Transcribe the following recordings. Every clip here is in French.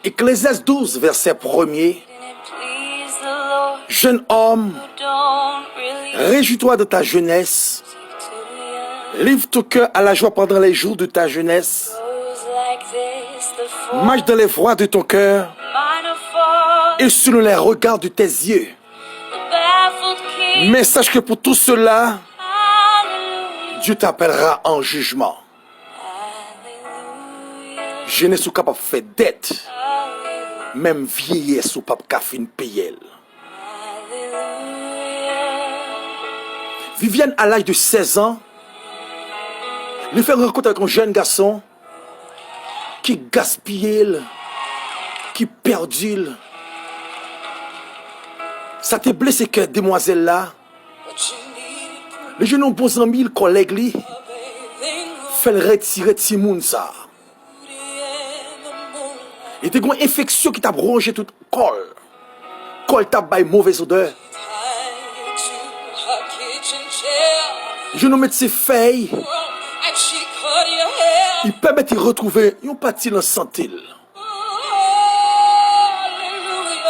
Ecclésiaste 12, verset 1er. Jeune homme, réjouis-toi de ta jeunesse. Livre ton cœur à la joie pendant les jours de ta jeunesse. Marche dans les voies de ton cœur et selon les regards de tes yeux. Mais sache que pour tout cela, Dieu t'appellera en jugement. Jeunesse ou capable de faire dette. Même vieillesse ou pas capable de payer. Viviane, à l'âge de 16 ans, lui fait rencontre avec un jeune garçon qui gaspille, qui perdu. Ça te blessé que demoiselle là. Les jeunes ont bons amis, le collègue lui, fait le retirer de Timoun ça. Et t'as une infection qui t'a rongé tout le col. Col t'a baillé mauvaise odeur. Je nous mets ses feuilles. Il permet de retrouver une partie de la santé.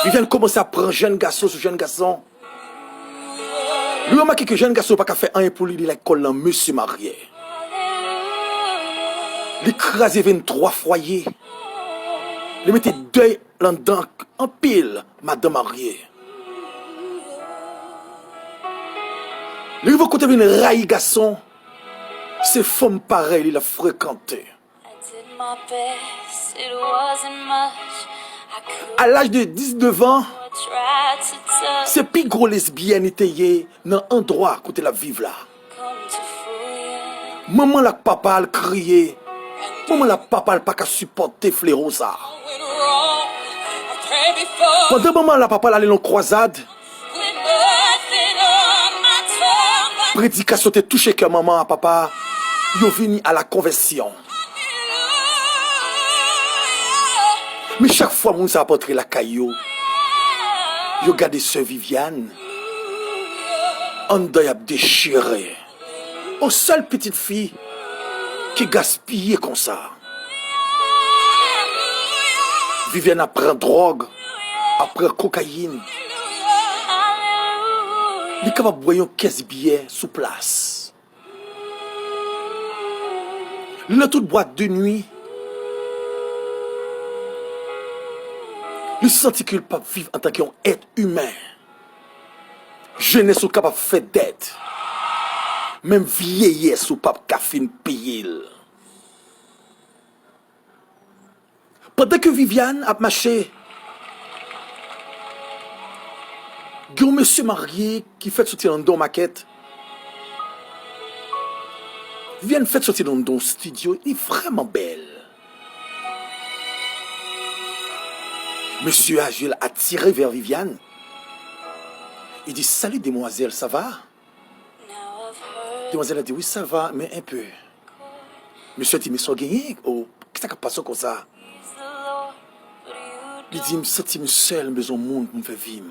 Viviane commence à prendre jeune garçon sur jeune garçon. Lui remarque que jeune garçon n'a pas fait rien pour lui, il a collé en monsieur marié. Il écrasé 23 foyers. Il mettait deuil là-dedans en pile, madame mariée. Il va côté une raille garçon. Ces femmes pareilles, il a fréquenté. À l'âge de 19 ans, c'est plus gros lesbienne était dans un endroit côté la vive là. Maman la papa elle criait. Maman la papa elle pas qu'à supporter fléau ça. Pendant maman la papa allait en croisade. Prédication te touché que maman et papa yo venu à la conversion. Mais chaque fois moun sa apporté la caillou, yo gardé sœur Viviane en deuil a déchiré. Aux seule petite fille qui gaspillait comme ça. Viviane apprend drogue, apprend cocaïne. Il est capable de boire un caisse billet sous place. Il a toute boîte de nuit. Il sentit qu'il ne peut pas vivre en tant qu'être humain. Jeunesse ou capable de faire dette. Même vieillesse ou pas capable de payer. Pendant que Viviane a marché, il y a un monsieur marié qui fait sortir dans une maquette. Viviane fait sortir dans un studio. Il est vraiment belle. Monsieur Agile a tiré vers Viviane. Il dit, salut demoiselle, ça va? Demoiselle a dit, oui, ça va, mais un peu. Monsieur a dit, mais ça gagné? Oh, qu'est-ce qui passe comme ça? Il dit, je me sens seul, besoin de monde pour me faire vivre.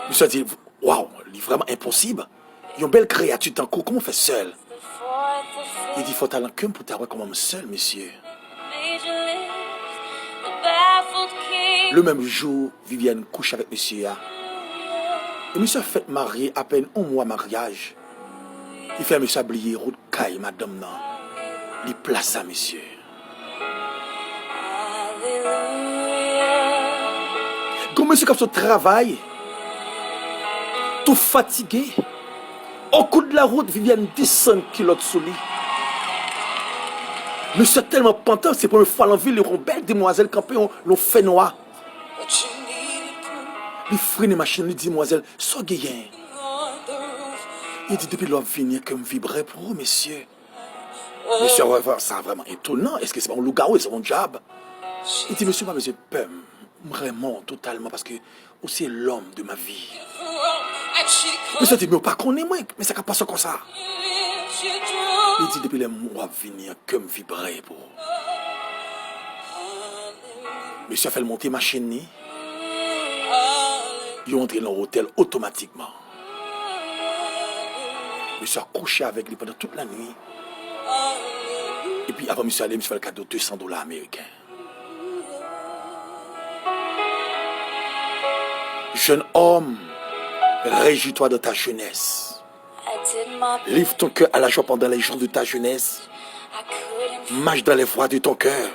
Monsieur a dit, waouh, c'est vraiment impossible. Il y a une belle créature tant que comment on fait seul? Il dit, il faut aller en cœur pour t'avoir comme seul, monsieur. Le même jour, Viviane couche avec monsieur. Et monsieur a fait marier à peine un mois de mariage. Il fait monsieur oublier route caille, madame, non. Il place à monsieur. Comme monsieur comme son travail, tout fatigué, au coup de la route, Viviane descend kilos sous lui. Monsieur tellement pantant, c'est pour une fois en ville, les belles demoiselles campées, l'ont fait noir. Il freine les machines, il dit, demoiselle, sois gayen. Il dit, depuis l'homme venir, que me vibrer pour vous, monsieur. Monsieur, c'est vraiment étonnant. Est-ce que c'est pas un loup-garou, c'est mon job? Il dit, monsieur, pas monsieur, vraiment, totalement, parce que c'est l'homme de ma vie. Monsieur dit, mais pas qu'on est moi, mais ça ne passe pas comme ça. Il dit, depuis les mois venir, que me vibrer pour vous. Monsieur a fait monter machine. Il est entré dans l'hôtel automatiquement. Monsieur a couché avec lui pendant toute la nuit. puis avant monsieur aller, monsieur fait le cadeau de $200 américains. Jeune homme, réjouis-toi de ta jeunesse. Livre ton cœur à la joie pendant les jours de ta jeunesse. Marche dans les voies de ton cœur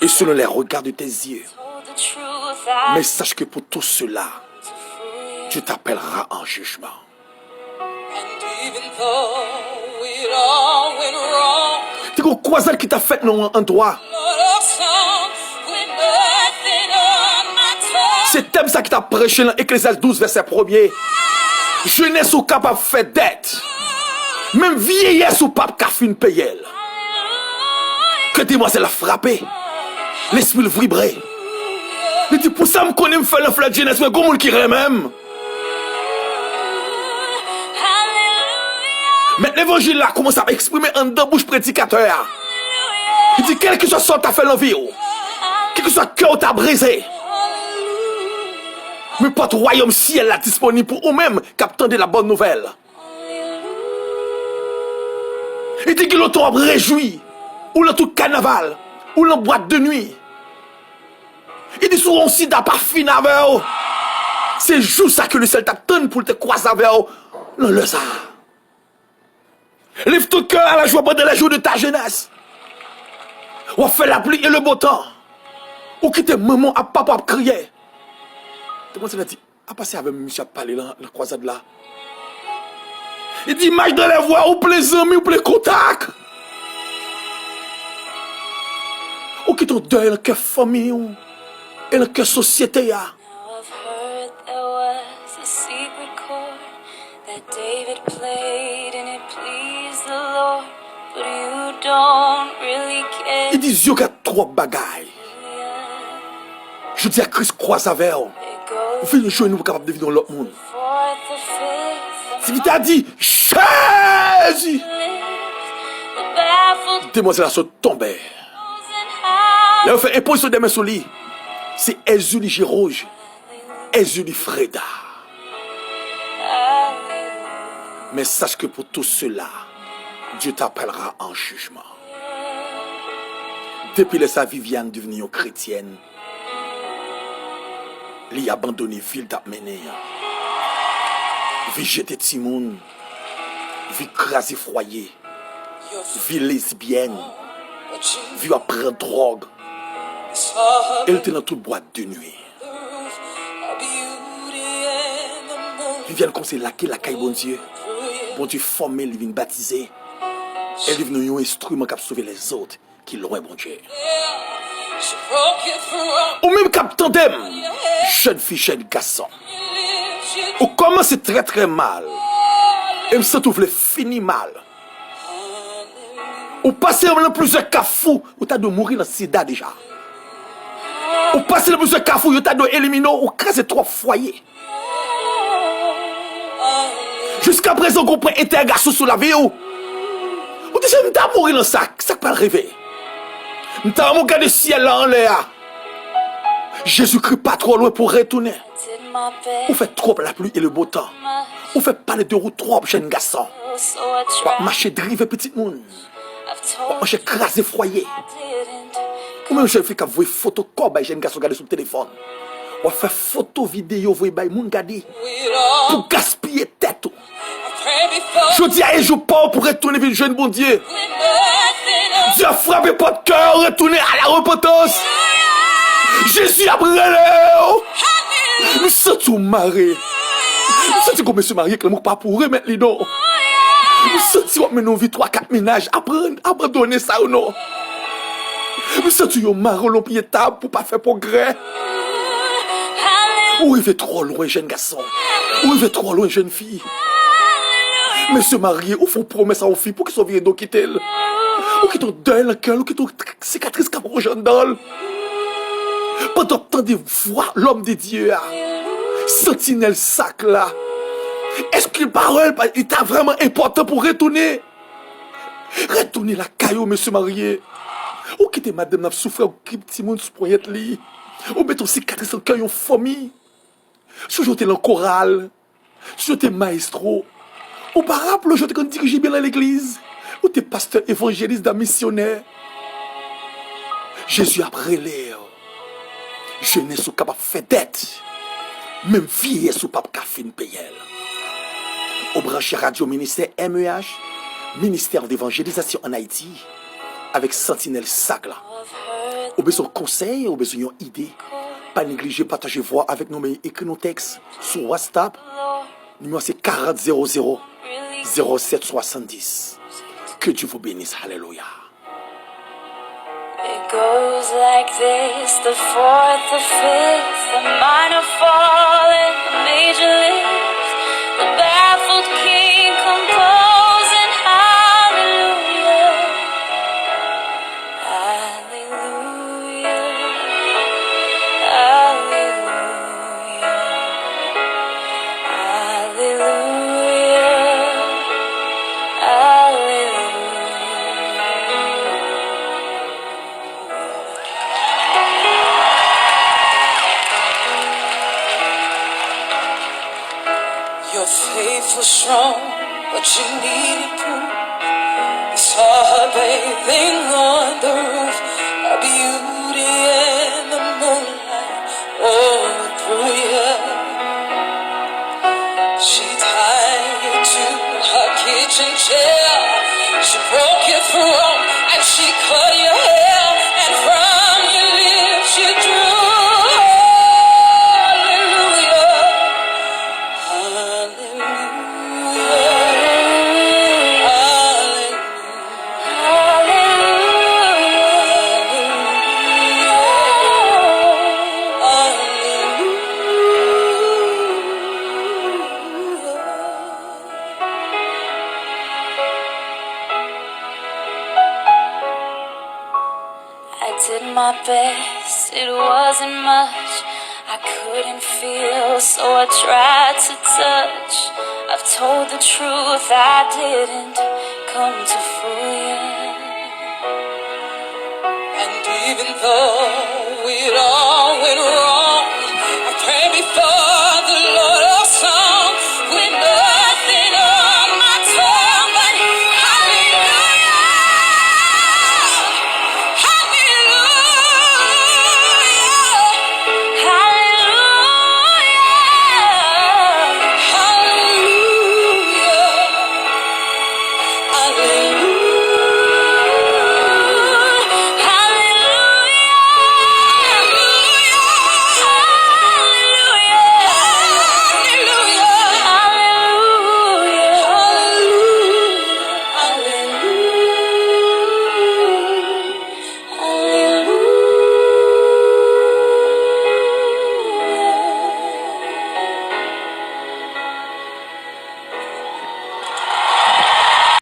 et selon les regards de tes yeux. Mais sache que pour tout cela, Dieu t'appellera en jugement. C'est quoi croisade qui t'a fait non en toi? C'est thème ça qui t'a prêché dans Ecclésiaste 12 verset 1er. Jeunesse ou capable de faire dette. Même vieillesse ou pas capable de payer. Que demoiselle a frappé. L'esprit le vibré. Il dit pour ça me connais me faire l'enfant de jeunesse mais comment qui même. Mais l'évangile là commence à exprimer en deux bouches prédicateur. Il dit quel que soit ce t'a fait l'envie. Quel que soit le cœur t'a brisé. Mais pas de royaume ciel là disponible pour eux-mêmes qui attendent la bonne nouvelle. Il dit que l'autre réjoui, ou le tout carnaval, ou la boîte de nuit. Il dit souvent aussi d'un parfum avec eux. C'est juste ça que le ciel t'attend pour te croiser avec eux. Non, le ça. Lève ton cœur à la joie pendant les jours de ta jeunesse. Ou fait la pluie et le beau temps. Ou quitter maman à papa à crier. Comment ça dit? A passé avec monsieur à parler dans la croisade là. Il dit marche dans les voies ou les amis ou les contacts. Ou qui ton deuil le cœur famille et le cœur société ya. Il dit yo a trop bagaille. Je dis à Christ croise avec eux. Vous faites une chose nous capable de vivre dans l'autre monde. Si vous t'as dit Jésus, demoiselle se tomber. Là vous faites imposition des mains sur lui. C'est Ezuli Gérouge, Ezuli Freda. Mais sache que pour tout cela, Dieu t'appellera en jugement. Depuis le sa Viviane devenue chrétienne, il a abandonné ville d'amener. Vie jeter Timoun, vie craser foyer, vie lesbienne, vie prendre drogue. Elle était dans toute boîte de nuit. Viviane conseille laquer la caille bon Dieu. Bon Dieu formé, il vient baptiser. Elle est venue un instrument qui a sauvé les autres qui l'ont bon Dieu. Ou même cap tandem, jeune fille, jeune garçon. Ou commence très très mal. Et me sent ouvrir fini mal. Ou passer dans plusieurs cafous, ou t'as de mourir dans le sida déjà. Ou passer dans plusieurs cafous, ou t'as de éliminer ou craser 3 foyers. Jusqu'à présent, qu'on prend interrogation sur la vie. Ou déjà, je t'ai mourir dans le sac, ça peut rêver. Je t'ai regardé le ciel là en l'air. Jésus-Christ pas trop loin pour retourner. Ou fait trop la pluie et le beau temps. Ou fait parler de route trop, jeune garçon. Ou marcher driver petit monde. Ou marcher craser foyer. Ou même jeune fille qui a vu photo comme jeune garçon regarder sur le téléphone. Ou fait photo vidéo voyer bay moun gadi pour gaspiller tête. Je dis à jour pas pour retourner vers le jeune bon Dieu. Dieu a frappé pas de cœur, retourner à la repentance. Jésus a brûlé. Nous sommes tous mariés. Nous sommes comme monsieur marié que nous pas pour remettre les dons. Nous sommes tous mais nous vivons 3-4 ménages. Abandonner ça ou non. Nous sommes tous mariés l'on pied table pour pas faire progrès. Ou il va trop loin jeune garçon. Ou il va trop loin jeune fille. Monsieur marié, ou font promesse à vos filles pour qu'ils soient virés d'eau quitter. Ou qu'ils t'ont deuil le cœur, ou qu'ils t'ont cicatrice comme un jeune dol. Pendant tant de voir l'homme de Dieu, sentinelle sac là. Est-ce qu'une parole est vraiment important pour retourner? Retourner la caillou, monsieur marié. Ou quitter madame n'a souffert, ou quitter petit monde sous poignette li. Ou mettre ton cicatrice dans le cœur, une famille. Si j'étais dans le choral, si j'étais maestro. Ou par rapport, je te dirige bien dans l'église. Ou t'es pasteur évangéliste d'un missionnaire. Jésus a brûlé. Jeunesse sous capable faire dette. Même vie sous pas café payer. Au branché radio ministère MEH, ministère d'évangélisation en Haïti, avec Sentinelle Sagla. Au besoin de conseils, au besoin d'idées. Pas négliger, partager voix avec nous, mais écrire nos textes sur WhatsApp. Numéro c'est 40 00 07 70. Que Dieu vous bénisse. Alléluia. It goes like this, the fourth, the fifth, the minor fall and the major lifts, the baffled king composing hallelujah, hallelujah, hallelujah, hallelujah, hallelujah. Your faith was strong, but you needed proof. You saw her bathing on the roof, her beauty in the moonlight, oh, it threw you. She tied you to her kitchen chair, she broke your throat, and she cut your hair, and from your lips she drew I did my best, it wasn't much. I couldn't feel, so I tried to touch. I've told the truth, I didn't come to fool you. And even though